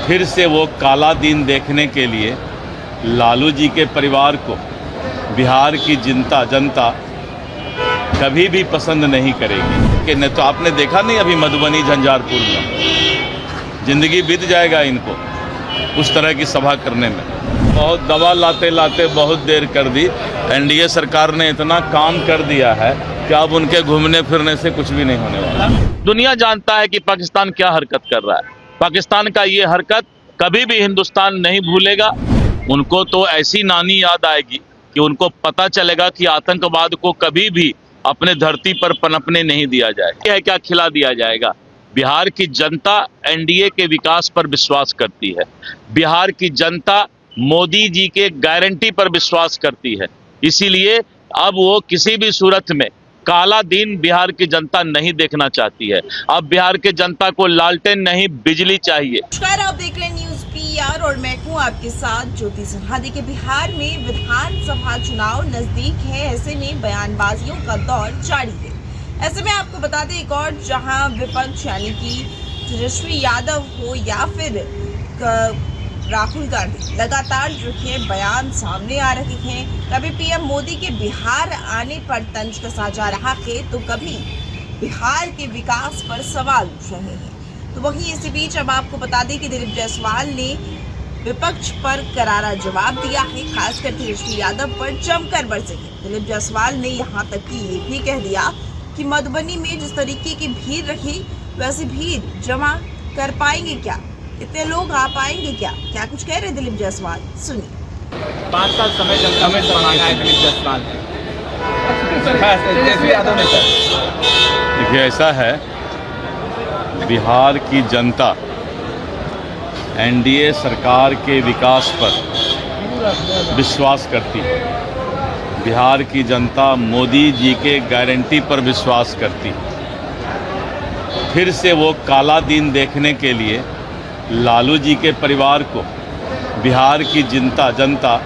फिर से वो काला दिन देखने के लिए लालू जी के परिवार को बिहार की जनता कभी भी पसंद नहीं करेगी। कि नहीं तो आपने देखा नहीं अभी मधुबनी झंझारपुर में जिंदगी बीत जाएगा इनको उस तरह की सभा करने में। बहुत दवा लाते लाते बहुत देर कर दी। एनडीए सरकार ने इतना काम कर दिया है कि अब उनके घूमने फिरने से कुछ भी नहीं होने वाला। दुनिया जानता है कि पाकिस्तान क्या हरकत कर रहा है। पाकिस्तान का ये हरकत कभी भी हिंदुस्तान नहीं भूलेगा। उनको तो ऐसी नानी याद आएगी कि उनको पता चलेगा कि आतंकवाद को कभी भी अपने धरती पर पनपने नहीं दिया जाएगा। यह क्या खिला दिया जाएगा। बिहार की जनता एनडीए के विकास पर विश्वास करती है। बिहार की जनता मोदी जी के गारंटी पर विश्वास करती है। इसीलिए अब वो किसी भी सूरत में काला दिन बिहार की जनता नहीं देखना चाहती है। अब बिहार के जनता को लालटेन नहीं बिजली चाहिए। नमस्कार, आप देख रहे हैं न्यूज पीआर और मैं हूं आपके साथ ज्योति सिन्हा। देखिए, बिहार में विधानसभा चुनाव नजदीक है, ऐसे में बयानबाजियों का दौर जारी है। ऐसे में आपको बता दें, एक और जहां विपक्ष यानी कि तेजस्वी यादव हो या फिर राहुल गांधी लगातार जो है बयान सामने आ रहे हैं। कभी पीएम मोदी के बिहार आने पर तंज कसा जा रहा है तो कभी बिहार के विकास पर सवाल उठ रहे हैं। तो वहीं इसी बीच अब आपको बता दें कि दिलीप जायसवाल ने विपक्ष पर करारा जवाब दिया है, खासकर तेजस्वी यादव पर जमकर बरसे हैं। दिलीप जायसवाल ने यहाँ तक कि ये भी कह दिया कि मधुबनी में जिस तरीके की भीड़ रही वैसी भीड़ जमा कर पाएंगे क्या, इतने लोग आ पाएंगे क्या कुछ कह रहे दिलीप जायसवाल, सुनिए। 5 साल समय मांगा है दिलीप जायसवाल ने। देखिए, ऐसा है, बिहार की जनता एनडीए सरकार के विकास पर विश्वास करती है। बिहार की जनता मोदी जी के गारंटी पर विश्वास करती है। फिर से वो काला दिन देखने के लिए लालू जी के परिवार को बिहार की जनता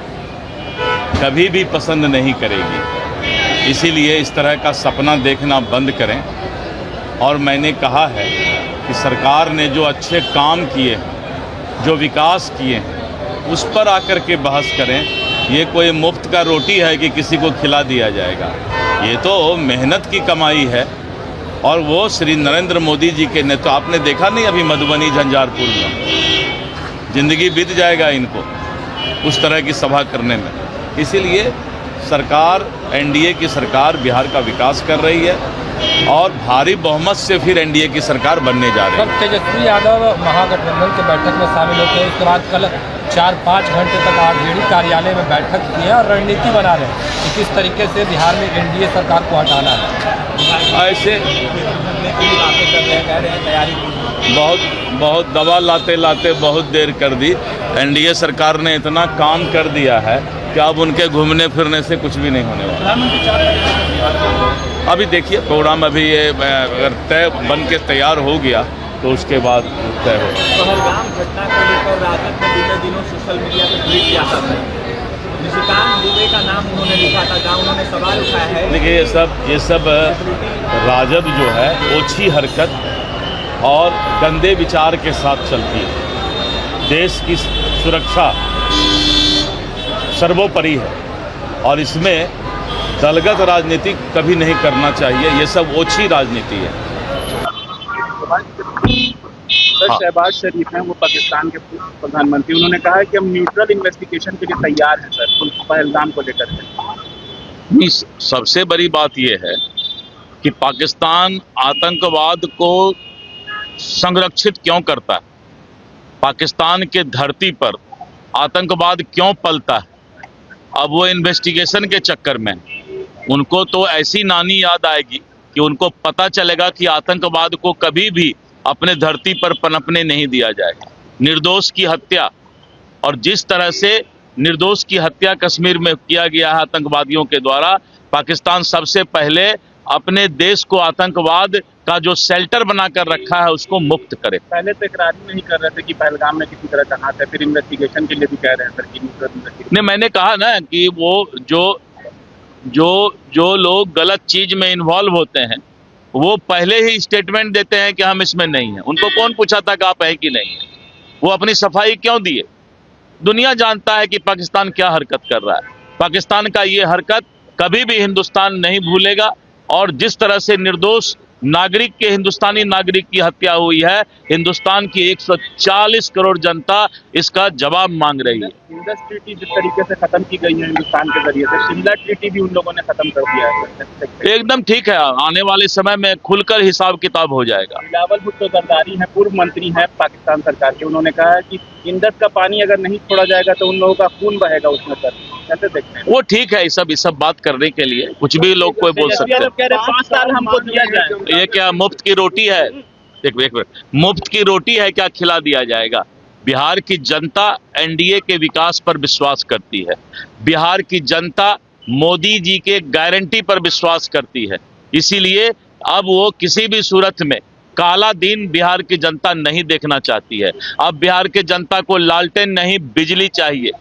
कभी भी पसंद नहीं करेगी। इसीलिए इस तरह का सपना देखना बंद करें। और मैंने कहा है कि सरकार ने जो अच्छे काम किए हैं, जो विकास किए हैं, उस पर आकर के बहस करें। ये कोई मुफ्त का रोटी है कि किसी को खिला दिया जाएगा। ये तो मेहनत की कमाई है और वो श्री नरेंद्र मोदी जी के नेतृत्व। आपने देखा नहीं अभी मधुबनी झंझारपुर में जिंदगी बीत जाएगा इनको उस तरह की सभा करने में। इसीलिए सरकार, एनडीए की सरकार बिहार का विकास कर रही है और भारी बहुमत से फिर एनडीए की सरकार बनने जा रही है। तेजस्वी यादव महागठबंधन के बैठक में शामिल होते हैं, उसके बाद कल 4-5 घंटे तक आरजेडी कार्यालय में बैठक की है और रणनीति बना रहे हैं कि किस तरीके से बिहार में एनडीए सरकार को हटाना है। ऐसे बहुत दवा लाते लाते बहुत देर कर दी। एनडीए सरकार ने इतना काम कर दिया है कि अब उनके घूमने फिरने से कुछ भी नहीं होने वाला। अभी देखिए, प्रोग्राम अभी ये अगर तय बन के तैयार हो गया तो उसके बाद तय हो। पहलगाम घटना को लेकर राजद ने बीते दिनों सोशल मीडिया पर ट्वीट किया था। निशिकांत दुबे का नाम उन्होंने लिखा था, जहाँ उन्होंने सवाल उठाया है। देखिए, ये सब राजद जो है ओछी हरकत और गंदे विचार के साथ चलती है। देश की सुरक्षा सर्वोपरि है और इसमें दलगत राजनीति कभी नहीं करना चाहिए। ये सब ओछी राजनीति है। सर, शहबाज शरीफ हैं, वो पाकिस्तान के प्रधानमंत्री, उन्होंने कहा है कि हम न्यूट्रल इन्वेस्टिगेशन के लिए तैयार हैं सर, पहलगाम को लेकर के। सबसे बड़ी बात यह है कि पाकिस्तान आतंकवाद को संरक्षित क्यों करता है, पाकिस्तान के धरती पर आतंकवाद क्यों पलता है। अब वो इन्वेस्टिगेशन के चक्कर में उनको तो ऐसी नानी याद आएगी कि उनको पता चलेगा कि आतंकवाद को कभी भी अपने धरती पर पनपने नहीं दिया जाएगा। निर्दोष की हत्या, और जिस तरह से निर्दोष की हत्या कश्मीर में किया गया है आतंकवादियों के द्वारा, पाकिस्तान सबसे पहले अपने देश को आतंकवाद का जो शेल्टर बनाकर रखा है उसको मुक्त करे। पहले तो इकरार नहीं कर रहे थे कि पहलगाम में किसी तरह का हाथ है, फिर इन्वेस्टिगेशन के लिए भी कह रहे हैं सर कि नहीं, मैंने कहा ना कि वो जो लोग गलत चीज में इन्वॉल्व होते हैं वो पहले ही स्टेटमेंट देते हैं कि हम इसमें नहीं हैं। उनको कौन पूछा था कि आप है कि नहीं है। वो अपनी सफाई क्यों दिए? दुनिया जानता है कि पाकिस्तान क्या हरकत कर रहा है। पाकिस्तान का ये हरकत कभी भी हिंदुस्तान नहीं भूलेगा और जिस तरह से निर्दोष नागरिक के हिंदुस्तानी नागरिक की हत्या हुई है, हिंदुस्तान की 140 करोड़ जनता इसका जवाब मांग रही है। इंडस ट्रीटी जिस तरीके से खत्म की गई है हिंदुस्तान के जरिए से, शिमला ट्रीटी भी उन लोगों ने खत्म कर दिया है। एकदम ठीक है, आने वाले समय में खुलकर हिसाब किताब हो जाएगा। बिलावल भुट्टो जरदारी हैं, पूर्व मंत्री हैं पाकिस्तान सरकार के, उन्होंने कहा है कि इंडस का पानी अगर नहीं छोड़ा जाएगा तो उन लोगों का खून बहेगा उसमें। सर कैसे देखते हैं? वो ठीक है, ये सब बात करने के लिए कुछ भी लोग कोई बोल सकते हैं। कह रहे 5 साल हमको दिया जाए। ये क्या मुफ्त की रोटी है? एक मिनट, मुफ्त की रोटी है क्या खिला दिया जाएगा? बिहार की जनता एनडीए के विकास पर विश्वास करती है। बिहार की जनता मोदी जी के गारंटी पर विश्वास करती है। इसीलिए अब वो किसी भी सूरत में काला दिन बिहार की जनता नहीं देखना चाहती है। अब बिहार की जनता को लालटेन नहीं, बिजली चाहिए।